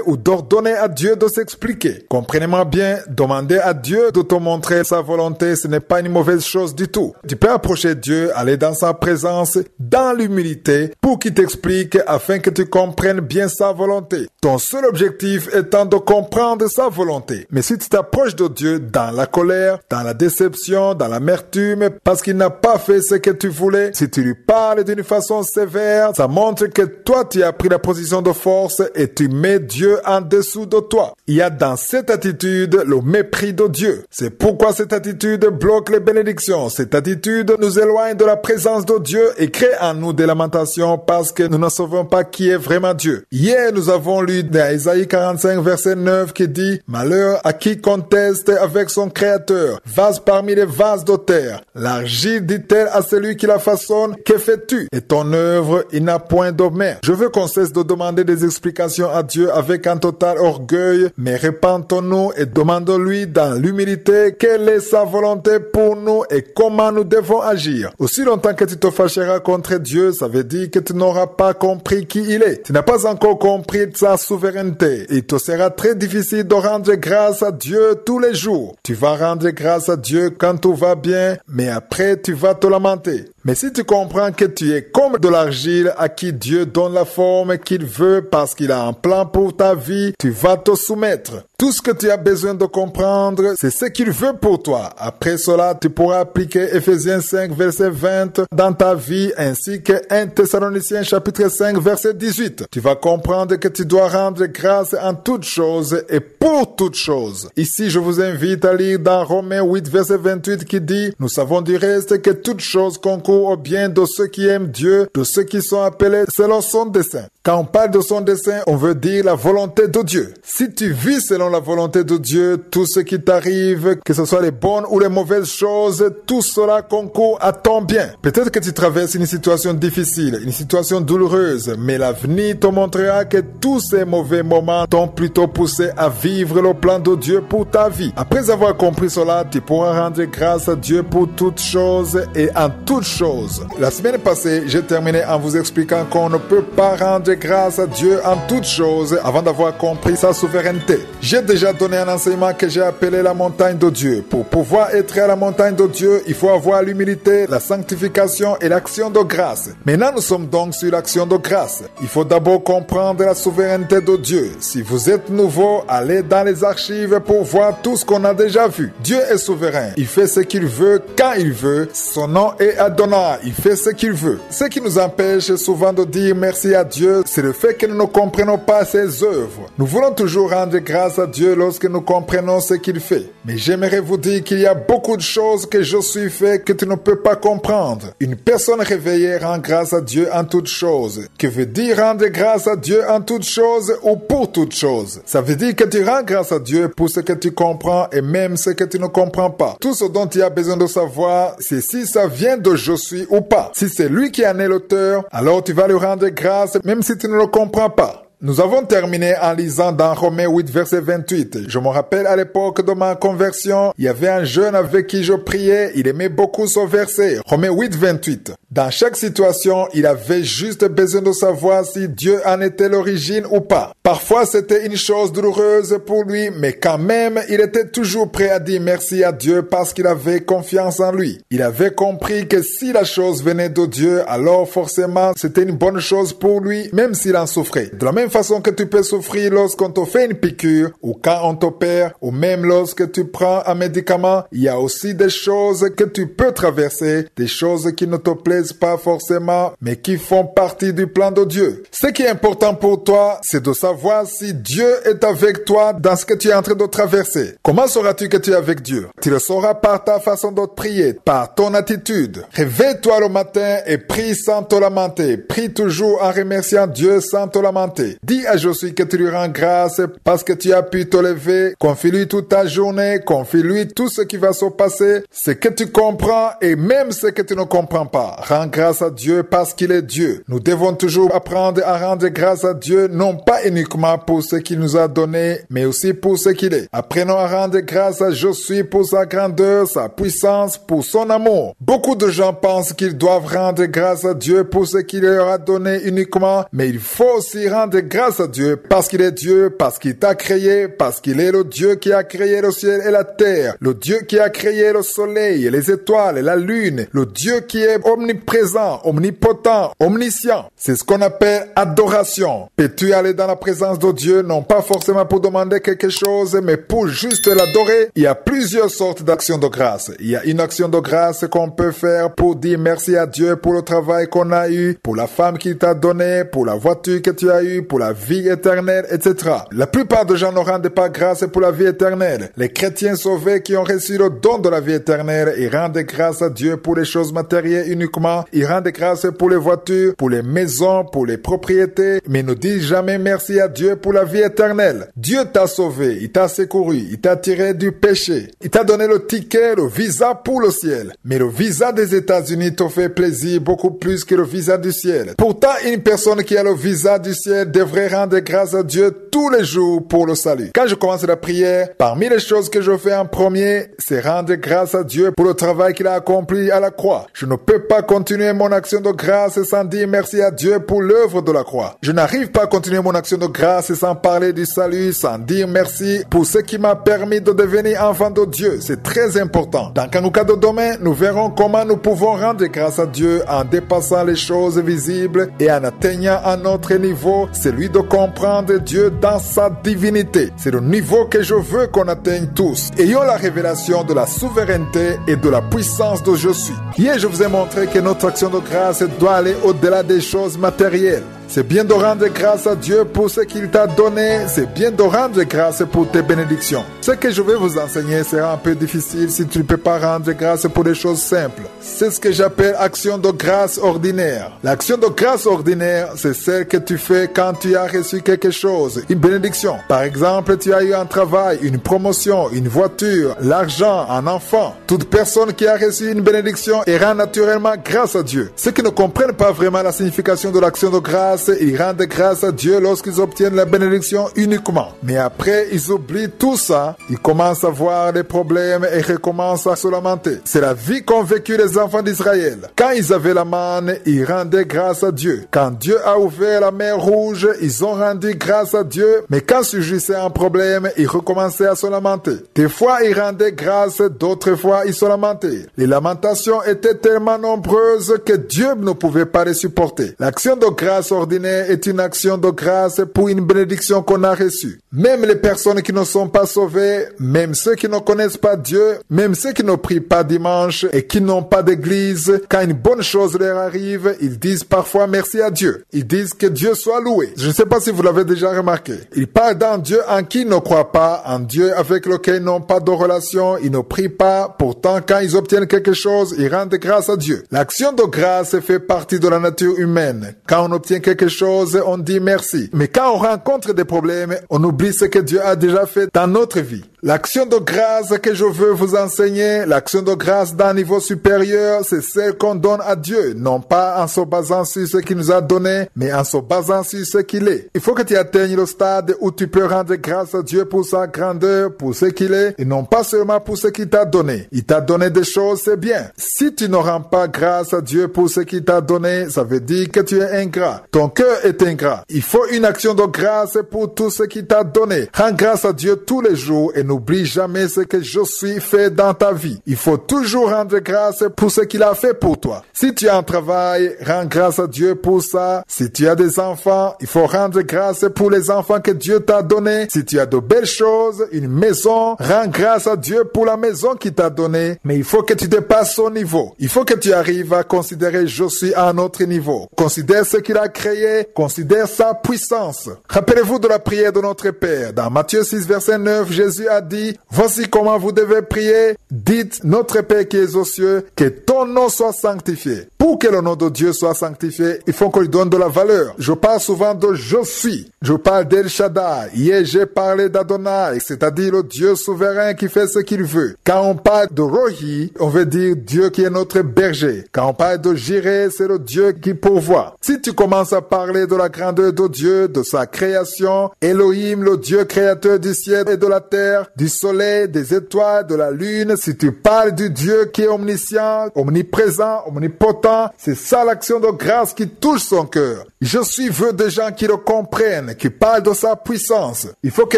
ou d'ordonner à Dieu de s'expliquer. Comprenez-moi bien, demander à Dieu de te montrer sa volonté, ce n'est pas une mauvaise chose du tout. Tu peux approcher Dieu, aller dans sa présence, dans l'humilité, pour qu'il t'explique afin que tu comprennes bien sa volonté. Ton seul objectif étant de comprendre sa volonté. Mais si tu t'approches de Dieu dans la colère, dans la déception, dans l'amertume, parce qu'il n'a pas fait ce que tu voulais, si tu lui parles d'une façon sévère, ça montre que toi tu as pris la position de force et tu mets Dieu en dessous de toi. Il y a dans cette attitude le mépris de Dieu. C'est pourquoi cette attitude bloque les bénédictions. Cette attitude nous éloigne de la présence de Dieu et crée en nous des lamentations parce que nous ne savons pas qui est vraiment Dieu. Hier, nous avons lu dans Isaïe 45, verset 9 qui dit « Malheur à qui conteste avec son Créateur, vase parmi les vases de terre. L'argile dit-elle à celui qui la façonne, que fais-tu? Et ton œuvre, il n'a point de main. » Je veux qu'on cesse de demander des explications à Dieu avec un total orgueil, mais repentons-nous et demandons-lui dans l'humilité quelle est sa volonté pour nous et comment nous devons agir. Aussi longtemps que tu te fâcheras contre Dieu, ça veut dire que tu n'auras pas compris qui il est. Tu n'as pas encore compris sa souveraineté. Il te sera très difficile de rendre grâce à Dieu tous les jours. Tu vas rendre grâce à Dieu quand tout va bien, mais après tu vas te lamenter. Mais si tu comprends que tu es comme de l'argile à qui Dieu donne la forme qu'il veut parce qu'il a un plan pour ta vie, tu vas te soumettre. Tout ce que tu as besoin de comprendre, c'est ce qu'il veut pour toi. Après cela, tu pourras appliquer Ephésiens 5, verset 20 dans ta vie ainsi que 1 Thessaloniciens chapitre 5, verset 18. Tu vas comprendre que tu dois rendre grâce en toutes choses et pour toutes choses. Ici, je vous invite à lire dans Romains 8, verset 28 qui dit « Nous savons du reste que toutes choses concourent au bien de ceux qui aiment Dieu, de ceux qui sont appelés selon son dessein. » Quand on parle de son dessein, on veut dire la volonté de Dieu. Si tu vis selon la volonté de Dieu, tout ce qui t'arrive, que ce soit les bonnes ou les mauvaises choses, tout cela concourt à ton bien. Peut-être que tu traverses une situation difficile, une situation douloureuse, mais l'avenir te montrera que tous ces mauvais moments t'ont plutôt poussé à vivre le plan de Dieu pour ta vie. Après avoir compris cela, tu pourras rendre grâce à Dieu pour toutes choses et en toutes choses. La semaine passée, j'ai terminé en vous expliquant qu'on ne peut pas rendre grâce à Dieu en toutes choses avant d'avoir compris sa souveraineté. J'ai déjà donné un enseignement que j'ai appelé la montagne de Dieu. Pour pouvoir être à la montagne de Dieu, il faut avoir l'humilité, la sanctification et l'action de grâce. Maintenant, nous sommes donc sur l'action de grâce. Il faut d'abord comprendre la souveraineté de Dieu. Si vous êtes nouveau, allez dans les archives pour voir tout ce qu'on a déjà vu. Dieu est souverain. Il fait ce qu'il veut, quand il veut. Son nom est Adonai. Il fait ce qu'il veut. Ce qui nous empêche souvent de dire merci à Dieu, c'est le fait que nous ne comprenons pas ses œuvres. Nous voulons toujours rendre grâce à Dieu lorsque nous comprenons ce qu'il fait. Mais j'aimerais vous dire qu'il y a beaucoup de choses que je suis fait que tu ne peux pas comprendre. Une personne réveillée rend grâce à Dieu en toutes choses. Que veut dire rendre grâce à Dieu en toutes choses ou pour toutes choses? Ça veut dire que tu rends grâce à Dieu pour ce que tu comprends et même ce que tu ne comprends pas. Tout ce dont tu as besoin de savoir, c'est si ça vient de je suis ou pas. Si c'est lui qui en est l'auteur, alors tu vas lui rendre grâce même si tu ne le comprends pas. Nous avons terminé en lisant dans Romains 8, verset 28. Je me rappelle à l'époque de ma conversion, il y avait un jeune avec qui je priais, il aimait beaucoup ce verset. Romains 8, 28. Dans chaque situation, il avait juste besoin de savoir si Dieu en était l'origine ou pas. Parfois, c'était une chose douloureuse pour lui, mais quand même, il était toujours prêt à dire merci à Dieu parce qu'il avait confiance en lui. Il avait compris que si la chose venait de Dieu, alors forcément, c'était une bonne chose pour lui, même s'il en souffrait. De la même façon que tu peux souffrir lorsqu'on te fait une piqûre, ou quand on t'opère, ou même lorsque tu prends un médicament, il y a aussi des choses que tu peux traverser, des choses qui ne te plaisent pas forcément, mais qui font partie du plan de Dieu. Ce qui est important pour toi, c'est de savoir si Dieu est avec toi dans ce que tu es en train de traverser. Comment sauras-tu que tu es avec Dieu? Tu le sauras par ta façon de prier, par ton attitude. Réveille-toi le matin et prie sans te lamenter. Prie toujours en remerciant Dieu sans te lamenter. Dis à Josué que tu lui rends grâce parce que tu as pu te lever. Confie-lui toute ta journée. Confie-lui tout ce qui va se passer, ce que tu comprends et même ce que tu ne comprends pas. Rends grâce à Dieu parce qu'il est Dieu. Nous devons toujours apprendre à rendre grâce à Dieu, non pas uniquement pour ce qu'il nous a donné, mais aussi pour ce qu'il est. Apprenons à rendre grâce à Josué pour sa grandeur, sa puissance, pour son amour. Beaucoup de gens pensent qu'ils doivent rendre grâce à Dieu pour ce qu'il leur a donné uniquement, mais il faut aussi rendre grâce à Dieu parce qu'il est Dieu, parce qu'il t'a créé, parce qu'il est le Dieu qui a créé le ciel et la terre, le Dieu qui a créé le soleil, les étoiles et la lune, le Dieu qui est omniprésent, omnipotent, omniscient. C'est ce qu'on appelle adoration. Peux-tu aller dans la présence de Dieu, non pas forcément pour demander quelque chose, mais pour juste l'adorer? Il y a plusieurs sortes d'actions de grâce. Il y a une action de grâce qu'on peut faire pour dire merci à Dieu pour le travail qu'on a eu, pour la femme qu'il t'a donné, pour la voiture que tu as eue, pour pour la vie éternelle, etc. La plupart des gens ne rendent pas grâce pour la vie éternelle. Les chrétiens sauvés qui ont reçu le don de la vie éternelle, ils rendent grâce à Dieu pour les choses matérielles uniquement. Ils rendent grâce pour les voitures, pour les maisons, pour les propriétés, mais ne disent jamais merci à Dieu pour la vie éternelle. Dieu t'a sauvé, il t'a secouru, il t'a tiré du péché. Il t'a donné le ticket, le visa pour le ciel. Mais le visa des États-Unis te fait plaisir beaucoup plus que le visa du ciel. Pourtant, une personne qui a le visa du ciel devrait rendre grâce à Dieu tous les jours pour le salut. Quand je commence la prière, parmi les choses que je fais en premier, c'est rendre grâce à Dieu pour le travail qu'il a accompli à la croix. Je ne peux pas continuer mon action de grâce sans dire merci à Dieu pour l'œuvre de la croix. Je n'arrive pas à continuer mon action de grâce sans parler du salut, sans dire merci pour ce qui m'a permis de devenir enfant de Dieu. C'est très important. Dans quelques domaines, nous verrons comment nous pouvons rendre grâce à Dieu en dépassant les choses visibles et en atteignant un autre niveau, celui de comprendre Dieu dans sa divinité. C'est le niveau que je veux qu'on atteigne tous. Ayons la révélation de la souveraineté et de la puissance de je suis. Hier, je vous ai montré que notre action de grâce doit aller au-delà des choses matérielles. C'est bien de rendre grâce à Dieu pour ce qu'il t'a donné. C'est bien de rendre grâce pour tes bénédictions. Ce que je vais vous enseigner sera un peu difficile si tu ne peux pas rendre grâce pour des choses simples. C'est ce que j'appelle action de grâce ordinaire. L'action de grâce ordinaire, c'est celle que tu fais quand tu as reçu quelque chose, une bénédiction. Par exemple, tu as eu un travail, une promotion, une voiture, l'argent, un enfant. Toute personne qui a reçu une bénédiction et rend naturellement grâce à Dieu. Ceux qui ne comprennent pas vraiment la signification de l'action de grâce, ils rendent grâce à Dieu lorsqu'ils obtiennent la bénédiction uniquement. Mais après, ils oublient tout ça. Ils commencent à voir les problèmes et recommencent à se lamenter. C'est la vie qu'ont vécu les enfants d'Israël. Quand ils avaient la manne, ils rendaient grâce à Dieu. Quand Dieu a ouvert la mer rouge, ils ont rendu grâce à Dieu. Mais quand surgissait un problème, ils recommençaient à se lamenter. Des fois, ils rendaient grâce, d'autres fois, ils se lamentaient. Les lamentations étaient tellement nombreuses que Dieu ne pouvait pas les supporter. L'action de grâce ordinaire est une action de grâce pour une bénédiction qu'on a reçue. Même les personnes qui ne sont pas sauvées, même ceux qui ne connaissent pas Dieu, même ceux qui ne prient pas dimanche et qui n'ont pas d'église, quand une bonne chose leur arrive, ils disent parfois merci à Dieu. Ils disent que Dieu soit loué. Je ne sais pas si vous l'avez déjà remarqué. Ils parlent d'un Dieu en qui ils ne croient pas, un Dieu avec lequel ils n'ont pas de relation, ils ne prient pas. Pourtant, quand ils obtiennent quelque chose, ils rendent grâce à Dieu. L'action de grâce fait partie de la nature humaine. Quand on obtient quelque chose, on dit merci. Mais quand on rencontre des problèmes, on oublie ce que Dieu a déjà fait dans notre vie. L'action de grâce que je veux vous enseigner, l'action de grâce d'un niveau supérieur, c'est celle qu'on donne à Dieu, non pas en se basant sur ce qu'il nous a donné, mais en se basant sur ce qu'il est. Il faut que tu atteignes le stade où tu peux rendre grâce à Dieu pour sa grandeur, pour ce qu'il est, et non pas seulement pour ce qu'il t'a donné. Il t'a donné des choses, c'est bien. Si tu ne rends pas grâce à Dieu pour ce qu'il t'a donné, ça veut dire que tu es ingrat. Ton cœur est ingrat. Il faut une action de grâce pour tout ce qu'il t'a donné. Rends grâce à Dieu tous les jours et n'oublie jamais ce que je suis fait dans ta vie. Il faut toujours rendre grâce pour ce qu'il a fait pour toi. Si tu as un travail, rends grâce à Dieu pour ça. Si tu as des enfants, il faut rendre grâce pour les enfants que Dieu t'a donnés. Si tu as de belles choses, une maison, rends grâce à Dieu pour la maison qu'il t'a donnée. Mais il faut que tu dépasses son niveau. Il faut que tu arrives à considérer je suis à un autre niveau. Considère ce qu'il a créé, considère sa puissance. Rappelez-vous de la prière de notre Père. Dans Matthieu 6, verset 9, Jésus a dit, voici comment vous devez prier. Dites, notre Père qui es aux cieux, que ton nom soit sanctifié. Pour que le nom de Dieu soit sanctifié, il faut qu'on lui donne de la valeur. Je parle souvent de je suis. Je parle d'El Shaddai. Hier, j'ai parlé d'Adonai, c'est-à-dire le Dieu souverain qui fait ce qu'il veut. Quand on parle de Rohi, on veut dire Dieu qui est notre berger. Quand on parle de Jireh, c'est le Dieu qui pourvoit. Si tu commences à parler de la grandeur de Dieu, de sa création, Elohim, le Dieu créateur du ciel et de la terre, du soleil, des étoiles, de la lune, si tu parles du Dieu qui est omniscient, omniprésent, omnipotent, c'est ça l'action de grâce qui touche son cœur. Je suis veut des gens qui le comprennent, qui parlent de sa puissance. Il faut que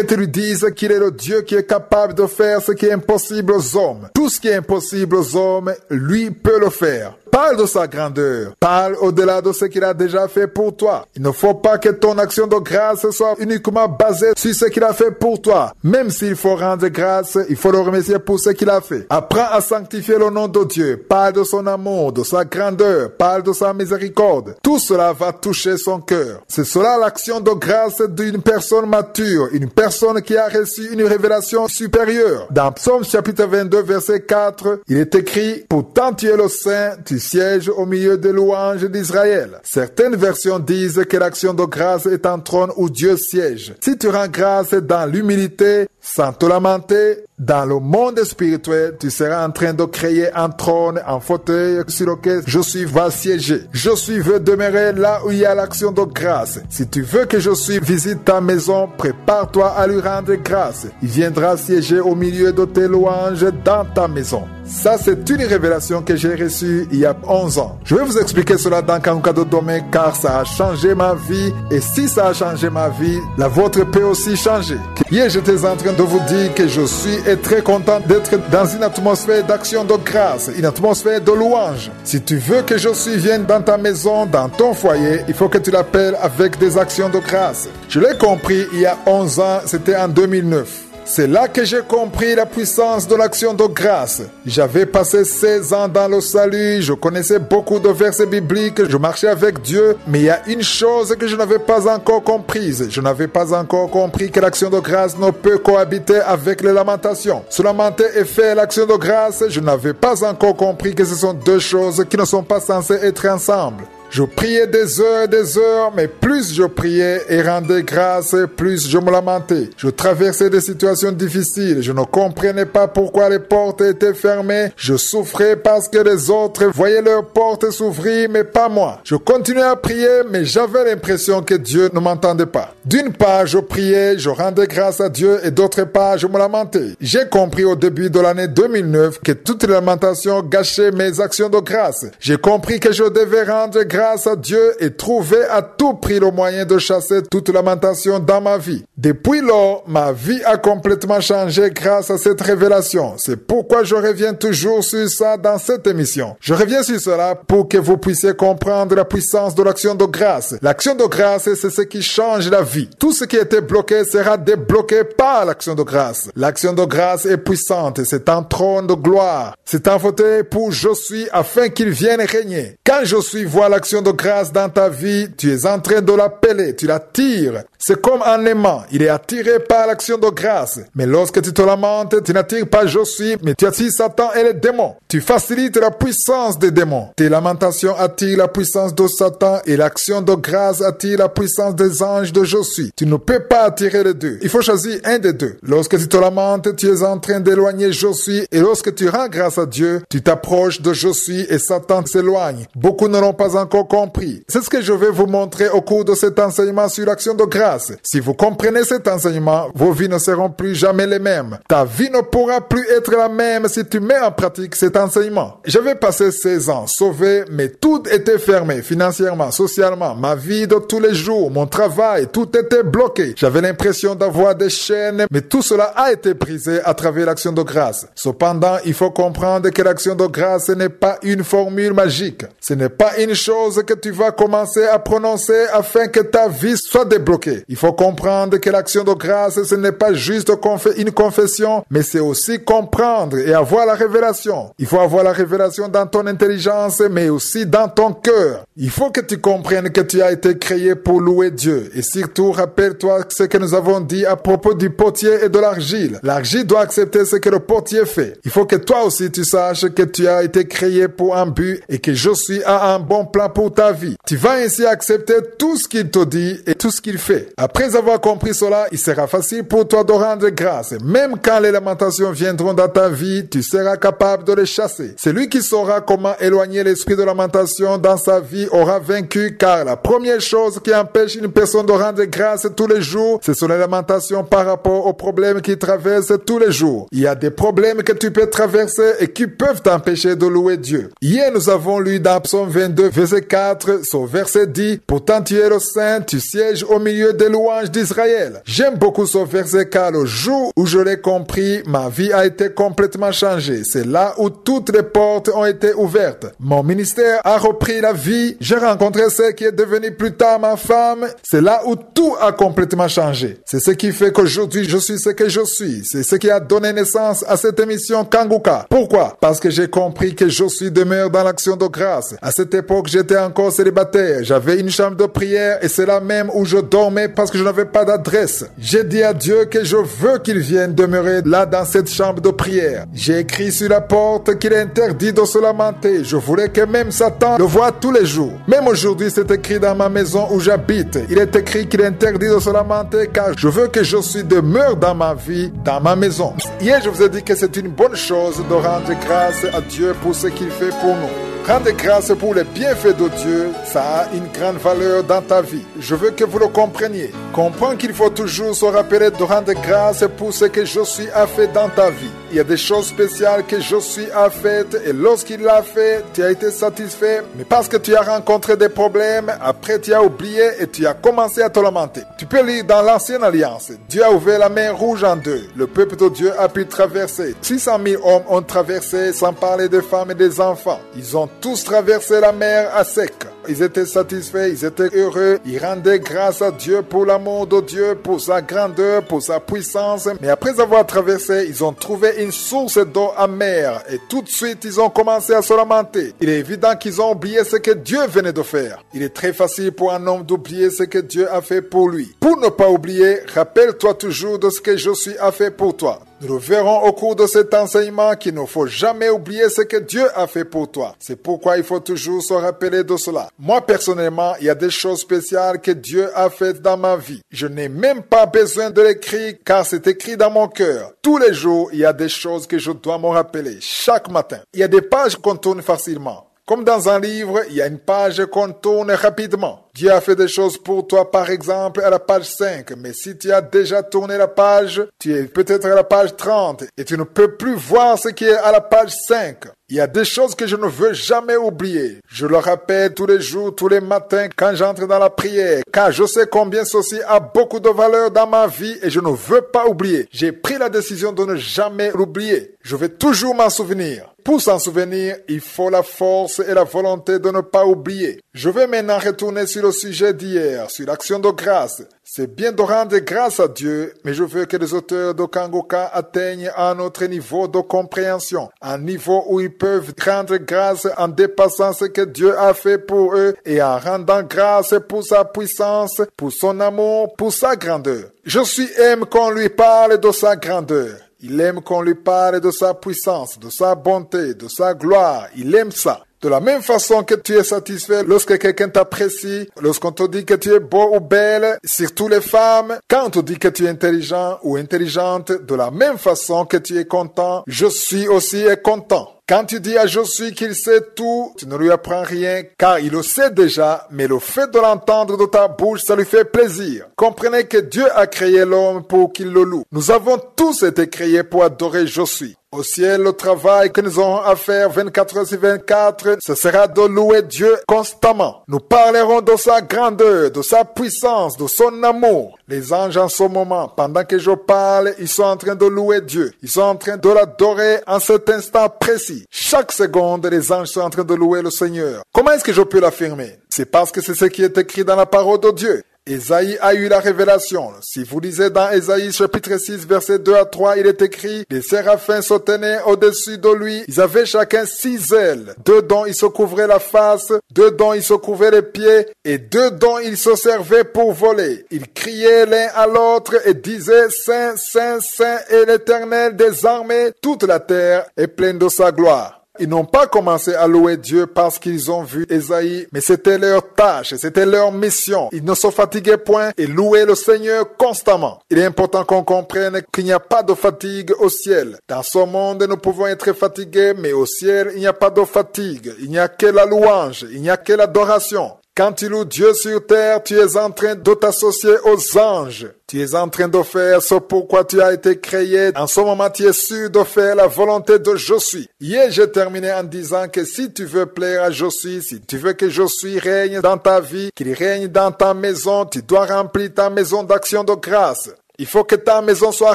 tu lui dises qu'il est le Dieu qui est capable de faire ce qui est impossible aux hommes. Tout ce qui est impossible aux hommes, lui peut le faire. Parle de sa grandeur. Parle au-delà de ce qu'il a déjà fait pour toi. Il ne faut pas que ton action de grâce soit uniquement basée sur ce qu'il a fait pour toi. Même s'il faut rendre grâce, il faut le remercier pour ce qu'il a fait. Apprends à sanctifier le nom de Dieu. Parle de son amour, de sa grandeur. Parle de sa miséricorde. Tout cela va toucher son cœur. C'est cela l'action de grâce d'une personne mature, une personne qui a reçu une révélation supérieure. Dans Psaume chapitre 22, verset 4, il est écrit « Pourtant tu es le Saint, tu sièges au milieu des louanges d'Israël. » Certaines versions disent que l'action de grâce est un trône où Dieu siège. Si tu rends grâce dans l'humilité, sans te lamenter, dans le monde spirituel, tu seras en train de créer un trône, un fauteuil sur lequel je suis va siéger. Je suis veut demeurer là où il y a l'action de grâce. Si tu veux que je suis visite ta maison, prépare-toi à lui rendre grâce. Il viendra siéger au milieu de tes louanges dans ta maison. Ça, c'est une révélation que j'ai reçue il y a 11 ans. Je vais vous expliquer cela dans quelques d'autres domaines car ça a changé ma vie. Et si ça a changé ma vie, la vôtre peut aussi changer. Hier, j'étais en train de vous dire que je suis très content d'être dans une atmosphère d'action de grâce, une atmosphère de louange. Si tu veux que je vienne dans ta maison, dans ton foyer, il faut que tu l'appelles avec des actions de grâce. Je l'ai compris il y a 11 ans, c'était en 2009. C'est là que j'ai compris la puissance de l'action de grâce. J'avais passé 16 ans dans le salut, je connaissais beaucoup de versets bibliques, je marchais avec Dieu, mais il y a une chose que je n'avais pas encore comprise. Je n'avais pas encore compris que l'action de grâce ne peut cohabiter avec les lamentations. Se lamenter et faire l'action de grâce, je n'avais pas encore compris que ce sont deux choses qui ne sont pas censées être ensemble. Je priais des heures, mais plus je priais et rendais grâce, plus je me lamentais. Je traversais des situations difficiles. Je ne comprenais pas pourquoi les portes étaient fermées. Je souffrais parce que les autres voyaient leurs portes s'ouvrir, mais pas moi. Je continuais à prier, mais j'avais l'impression que Dieu ne m'entendait pas. D'une part, je priais, je rendais grâce à Dieu, et d'autre part, je me lamentais. J'ai compris au début de l'année 2009 que toutes les lamentations gâchaient mes actions de grâce. J'ai compris que je devais rendre grâce à Dieu et trouver à tout prix le moyen de chasser toute lamentation dans ma vie. Depuis lors, ma vie a complètement changé grâce à cette révélation. C'est pourquoi je reviens toujours sur ça dans cette émission. Je reviens sur cela pour que vous puissiez comprendre la puissance de l'action de grâce. L'action de grâce, c'est ce qui change la vie. Tout ce qui était bloqué sera débloqué par l'action de grâce. L'action de grâce est puissante. C'est un trône de gloire. C'est un fauteuil pour je suis afin qu'il vienne régner. Quand je suis vois l'action de grâce dans ta vie, tu es en train de l'appeler, tu l'attires. C'est comme un aimant, il est attiré par l'action de grâce. Mais lorsque tu te lamentes, tu n'attires pas je suis, mais tu attires Satan et les démons. Tu facilites la puissance des démons. Tes lamentations attirent la puissance de Satan et l'action de grâce attire la puissance des anges de je suis. Tu ne peux pas attirer les deux. Il faut choisir un des deux. Lorsque tu te lamentes, tu es en train d'éloigner je suis et lorsque tu rends grâce à Dieu, tu t'approches de je suis et Satan s'éloigne. Beaucoup ne l'ont pas encore compris. C'est ce que je vais vous montrer au cours de cet enseignement sur l'action de grâce. Si vous comprenez cet enseignement, vos vies ne seront plus jamais les mêmes. Ta vie ne pourra plus être la même si tu mets en pratique cet enseignement. J'avais passé 16 ans sauvé, mais tout était fermé financièrement, socialement, ma vie de tous les jours, mon travail, tout était bloqué. J'avais l'impression d'avoir des chaînes, mais tout cela a été brisé à travers l'action de grâce. Cependant, il faut comprendre que l'action de grâce n'est pas une formule magique. Ce n'est pas une chose que tu vas commencer à prononcer afin que ta vie soit débloquée. Il faut comprendre que l'action de grâce, ce n'est pas juste une confession, mais c'est aussi comprendre et avoir la révélation. Il faut avoir la révélation dans ton intelligence, mais aussi dans ton cœur. Il faut que tu comprennes que tu as été créé pour louer Dieu. Et surtout, rappelle-toi ce que nous avons dit à propos du potier et de l'argile. L'argile doit accepter ce que le potier fait. Il faut que toi aussi tu saches que tu as été créé pour un but et que je suis à un bon plan pour ta vie. Tu vas ainsi accepter tout ce qu'il te dit et tout ce qu'il fait. Après avoir compris cela, il sera facile pour toi de rendre grâce. Même quand les lamentations viendront dans ta vie, tu seras capable de les chasser. Celui qui saura comment éloigner l'esprit de lamentation dans sa vie aura vaincu, car la première chose qui empêche une personne de rendre grâce tous les jours, ce sont les lamentations par rapport aux problèmes qu'il traverse tous les jours. Il y a des problèmes que tu peux traverser et qui peuvent t'empêcher de louer Dieu. Hier, nous avons lu dans Psaume 22, verset verset 4, ce verset dit, pourtant tu es le Saint, tu sièges au milieu des louanges d'Israël. J'aime beaucoup ce verset car le jour où je l'ai compris, ma vie a été complètement changée. C'est là où toutes les portes ont été ouvertes. Mon ministère a repris la vie. J'ai rencontré celle qui est devenue plus tard ma femme. C'est là où tout a complètement changé. C'est ce qui fait qu'aujourd'hui je suis ce que je suis. C'est ce qui a donné naissance à cette émission Kanguka. Pourquoi? Parce que j'ai compris que je suis demeuré dans l'action de grâce. À cette époque, j'étais encore célibataire. J'avais une chambre de prière et c'est là même où je dormais parce que je n'avais pas d'adresse. J'ai dit à Dieu que je veux qu'il vienne demeurer là dans cette chambre de prière. J'ai écrit sur la porte qu'il est interdit de se lamenter. Je voulais que même Satan le voie tous les jours. Même aujourd'hui, c'est écrit dans ma maison où j'habite. Il est écrit qu'il est interdit de se lamenter car je veux que je suis demeure dans ma vie, dans ma maison. Hier, je vous ai dit que c'est une bonne chose de rendre grâce à Dieu pour ce qu'il fait pour nous. Rendre grâce pour les bienfaits de Dieu, ça a une grande valeur dans ta vie. Je veux que vous le compreniez. Comprends qu'il faut toujours se rappeler de rendre grâce pour ce que je suis a fait dans ta vie. Il y a des choses spéciales que je suis a faites et lorsqu'il l'a fait, tu as été satisfait. Mais parce que tu as rencontré des problèmes, après tu as oublié et tu as commencé à te lamenter. Tu peux lire dans l'Ancienne Alliance. Dieu a ouvert la mer Rouge en deux. Le peuple de Dieu a pu traverser. 600 000 hommes ont traversé sans parler des femmes et des enfants. Ils ont tous traversé la mer à sec. Ils étaient satisfaits, ils étaient heureux, ils rendaient grâce à Dieu pour l'amour de Dieu, pour sa grandeur, pour sa puissance. Mais après avoir traversé, ils ont trouvé une source d'eau amère et tout de suite, ils ont commencé à se lamenter. Il est évident qu'ils ont oublié ce que Dieu venait de faire. Il est très facile pour un homme d'oublier ce que Dieu a fait pour lui. Pour ne pas oublier, rappelle-toi toujours de ce que je suis a fait pour toi. Nous le verrons au cours de cet enseignement qu'il ne faut jamais oublier ce que Dieu a fait pour toi. C'est pourquoi il faut toujours se rappeler de cela. Moi, personnellement, il y a des choses spéciales que Dieu a faites dans ma vie. Je n'ai même pas besoin de l'écrire car c'est écrit dans mon cœur. Tous les jours, il y a des choses que je dois me rappeler chaque matin. Il y a des pages qu'on tourne facilement. Comme dans un livre, il y a une page qu'on tourne rapidement. Dieu a fait des choses pour toi, par exemple, à la page 5. Mais si tu as déjà tourné la page, tu es peut-être à la page 30 et tu ne peux plus voir ce qui est à la page 5. Il y a des choses que je ne veux jamais oublier. Je le rappelle tous les jours, tous les matins quand j'entre dans la prière, car je sais combien ceci a beaucoup de valeur dans ma vie et je ne veux pas oublier. J'ai pris la décision de ne jamais l'oublier. Je vais toujours m'en souvenir. Pour s'en souvenir, il faut la force et la volonté de ne pas oublier. Je vais maintenant retourner sur le sujet d'hier, sur l'action de grâce. C'est bien de rendre grâce à Dieu, mais je veux que les auteurs de Kanguka atteignent un autre niveau de compréhension, un niveau où ils peuvent rendre grâce en dépassant ce que Dieu a fait pour eux et en rendant grâce pour sa puissance, pour son amour, pour sa grandeur. Josué aime qu'on lui parle de sa grandeur. Il aime qu'on lui parle de sa puissance, de sa bonté, de sa gloire. Il aime ça. De la même façon que tu es satisfait lorsque quelqu'un t'apprécie, lorsqu'on te dit que tu es beau ou belle, surtout les femmes, quand on te dit que tu es intelligent ou intelligente, de la même façon que tu es content, je suis aussi content. Quand tu dis à Josué qu'il sait tout, tu ne lui apprends rien, car il le sait déjà, mais le fait de l'entendre de ta bouche, ça lui fait plaisir. Comprenez que Dieu a créé l'homme pour qu'il le loue. Nous avons tous été créés pour adorer Josué. Au ciel, le travail que nous aurons à faire 24 heures sur 24, ce sera de louer Dieu constamment. Nous parlerons de sa grandeur, de sa puissance, de son amour. Les anges en ce moment, pendant que je parle, ils sont en train de louer Dieu. Ils sont en train de l'adorer en cet instant précis. Chaque seconde, les anges sont en train de louer le Seigneur. Comment est-ce que je peux l'affirmer? C'est parce que c'est ce qui est écrit dans la parole de Dieu. Ésaïe a eu la révélation. Si vous lisez dans Ésaïe chapitre 6 verset 2 à 3, il est écrit: les séraphins se tenaient au-dessus de lui. Ils avaient chacun 6 ailes. 2 dont ils se couvraient la face, 2 dont ils se couvraient les pieds et 2 dont ils se servaient pour voler. Ils criaient l'un à l'autre et disaient: Saint, Saint, Saint est l'Éternel des armées. Toute la terre est pleine de sa gloire. Ils n'ont pas commencé à louer Dieu parce qu'ils ont vu Ésaïe, mais c'était leur tâche, c'était leur mission. Ils ne se fatiguaient point et louaient le Seigneur constamment. Il est important qu'on comprenne qu'il n'y a pas de fatigue au ciel. Dans ce monde, nous pouvons être fatigués, mais au ciel, il n'y a pas de fatigue. Il n'y a que la louange, il n'y a que l'adoration. Quand tu loues Dieu sur terre, tu es en train de t'associer aux anges. Tu es en train de faire ce pourquoi tu as été créé. En ce moment, tu es sûr de faire la volonté de Josué. Hier, j'ai terminé en disant que si tu veux plaire à Josué, si tu veux que Josué règne dans ta vie, qu'il règne dans ta maison, tu dois remplir ta maison d'action de grâce. Il faut que ta maison soit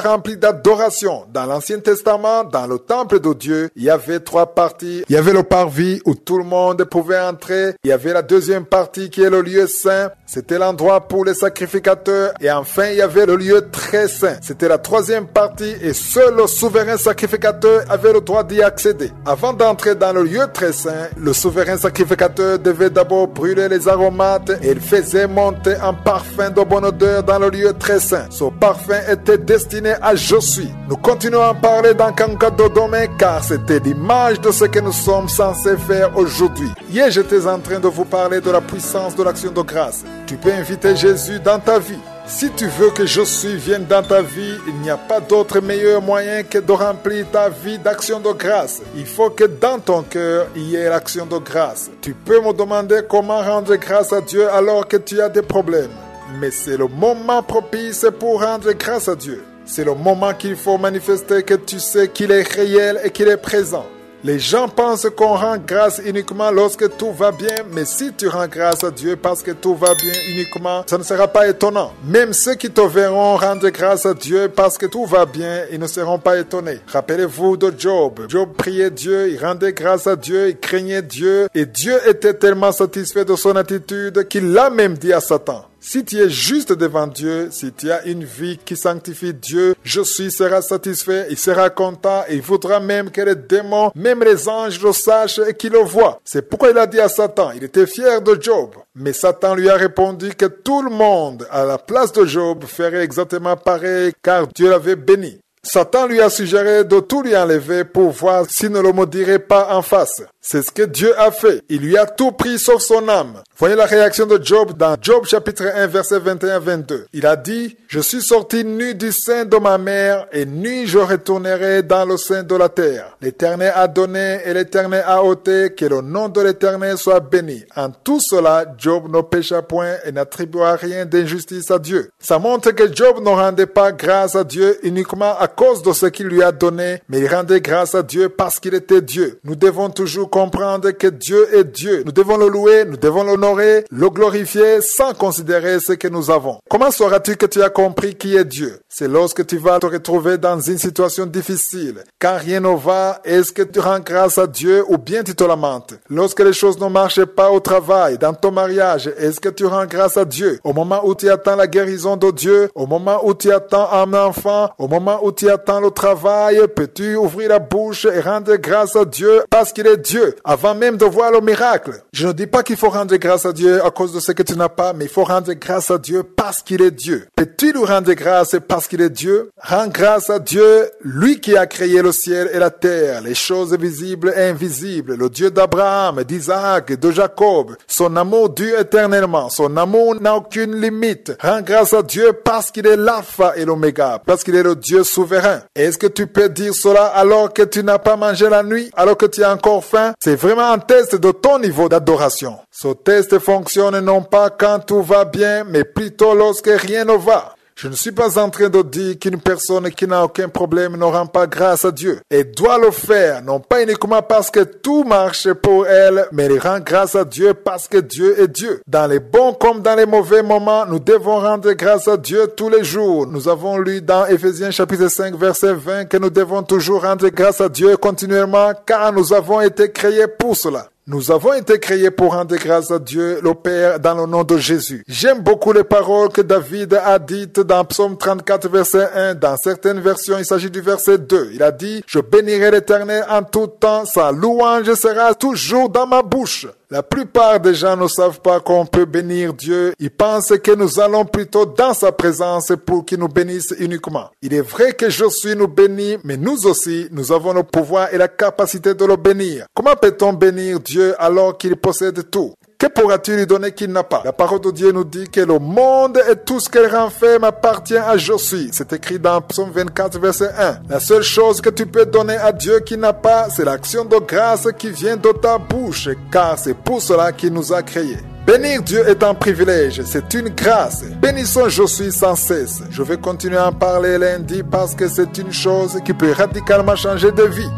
remplie d'adoration. Dans l'Ancien Testament, dans le temple de Dieu, il y avait 3 parties. Il y avait le parvis où tout le monde pouvait entrer. Il y avait la deuxième partie qui est le lieu saint. C'était l'endroit pour les sacrificateurs. Et enfin, il y avait le lieu très saint. C'était la 3e partie et seul le souverain sacrificateur avait le droit d'y accéder. Avant d'entrer dans le lieu très saint, le souverain sacrificateur devait d'abord brûler les aromates et il faisait monter un parfum de bonne odeur dans le lieu très saint. Ce parfum était destiné à Josué. Nous continuons à en parler dans Kankado Dome car c'était l'image de ce que nous sommes censés faire aujourd'hui. Hier, j'étais en train de vous parler de la puissance de l'action de grâce. Tu peux inviter Jésus dans ta vie. Si tu veux que Josué vienne dans ta vie, il n'y a pas d'autre meilleur moyen que de remplir ta vie d'action de grâce. Il faut que dans ton cœur, il y ait l'action de grâce. Tu peux me demander comment rendre grâce à Dieu alors que tu as des problèmes. Mais c'est le moment propice pour rendre grâce à Dieu. C'est le moment qu'il faut manifester que tu sais qu'il est réel et qu'il est présent. Les gens pensent qu'on rend grâce uniquement lorsque tout va bien, mais si tu rends grâce à Dieu parce que tout va bien uniquement, ça ne sera pas étonnant. Même ceux qui te verront rendre grâce à Dieu parce que tout va bien, ils ne seront pas étonnés. Rappelez-vous de Job. Job priait Dieu, il rendait grâce à Dieu, il craignait Dieu, et Dieu était tellement satisfait de son attitude qu'il l'a même dit à Satan. Si tu es juste devant Dieu, si tu as une vie qui sanctifie Dieu, Josué sera satisfait, il sera content et il voudra même que les démons, même les anges le sachent et qu'ils le voient. C'est pourquoi il a dit à Satan, il était fier de Job. Mais Satan lui a répondu que tout le monde, à la place de Job, ferait exactement pareil car Dieu l'avait béni. Satan lui a suggéré de tout lui enlever pour voir s'il ne le maudirait pas en face. C'est ce que Dieu a fait. Il lui a tout pris sauf son âme. Voyez la réaction de Job dans Job chapitre 1 verset 21-22. Il a dit, « Je suis sorti nu du sein de ma mère et nu je retournerai dans le sein de la terre. L'Éternel a donné et l'Éternel a ôté, que le nom de l'Éternel soit béni. » En tout cela, Job ne pécha point et n'attribua rien d'injustice à Dieu. Ça montre que Job ne rendait pas grâce à Dieu uniquement à cause de ce qu'il lui a donné, mais il rendait grâce à Dieu parce qu'il était Dieu. Nous devons toujours comprendre que Dieu est Dieu. Nous devons le louer, nous devons l'honorer, le glorifier sans considérer ce que nous avons. Comment sauras-tu que tu as compris qui est Dieu? C'est lorsque tu vas te retrouver dans une situation difficile. Quand rien ne va, est-ce que tu rends grâce à Dieu ou bien tu te lamentes? Lorsque les choses ne marchent pas au travail, dans ton mariage, est-ce que tu rends grâce à Dieu? Au moment où tu attends la guérison de Dieu, au moment où tu attends un enfant, au moment où tu attends le travail, peux-tu ouvrir la bouche et rendre grâce à Dieu parce qu'il est Dieu, avant même de voir le miracle? Je ne dis pas qu'il faut rendre grâce à Dieu à cause de ce que tu n'as pas, mais il faut rendre grâce à Dieu parce qu'il est Dieu. Peux-tu lui rendre grâce parce qu'il est Dieu? Rends grâce à Dieu, lui qui a créé le ciel et la terre, les choses visibles et invisibles, le Dieu d'Abraham, d'Isaac, de Jacob. Son amour dure éternellement, son amour n'a aucune limite. Rends grâce à Dieu parce qu'il est l'alpha et l'oméga, parce qu'il est le Dieu souverain. Est-ce que tu peux dire cela alors que tu n'as pas mangé la nuit, alors que tu as encore faim? C'est vraiment un test de ton niveau d'adoration. Ce test fonctionne non pas quand tout va bien, mais plutôt lorsque rien ne va. Je ne suis pas en train de dire qu'une personne qui n'a aucun problème ne rend pas grâce à Dieu. Elle doit le faire, non pas uniquement parce que tout marche pour elle, mais elle rend grâce à Dieu parce que Dieu est Dieu. Dans les bons comme dans les mauvais moments, nous devons rendre grâce à Dieu tous les jours. Nous avons lu dans Éphésiens chapitre 5 verset 20 que nous devons toujours rendre grâce à Dieu continuellement car nous avons été créés pour cela. Nous avons été créés pour rendre grâce à Dieu, le Père, dans le nom de Jésus. J'aime beaucoup les paroles que David a dites dans Psaume 34, verset 1. Dans certaines versions, il s'agit du verset 2. Il a dit, « Je bénirai l'Éternel en tout temps, sa louange sera toujours dans ma bouche. » La plupart des gens ne savent pas qu'on peut bénir Dieu. Ils pensent que nous allons plutôt dans sa présence pour qu'il nous bénisse uniquement. Il est vrai que Josué nous bénit, mais nous aussi, nous avons le pouvoir et la capacité de le bénir. Comment peut-on bénir Dieu alors qu'il possède tout? Que pourras-tu lui donner qu'il n'a pas? La parole de Dieu nous dit que le monde et tout ce qu'il renferme appartient à Josué. C'est écrit dans Psaume 24, verset 1. La seule chose que tu peux donner à Dieu qu'il n'a pas, c'est l'action de grâce qui vient de ta bouche, car c'est pour cela qu'il nous a créés. Bénir Dieu est un privilège, c'est une grâce. Bénissons je suis sans cesse. Je vais continuer à en parler lundi parce que c'est une chose qui peut radicalement changer de vie.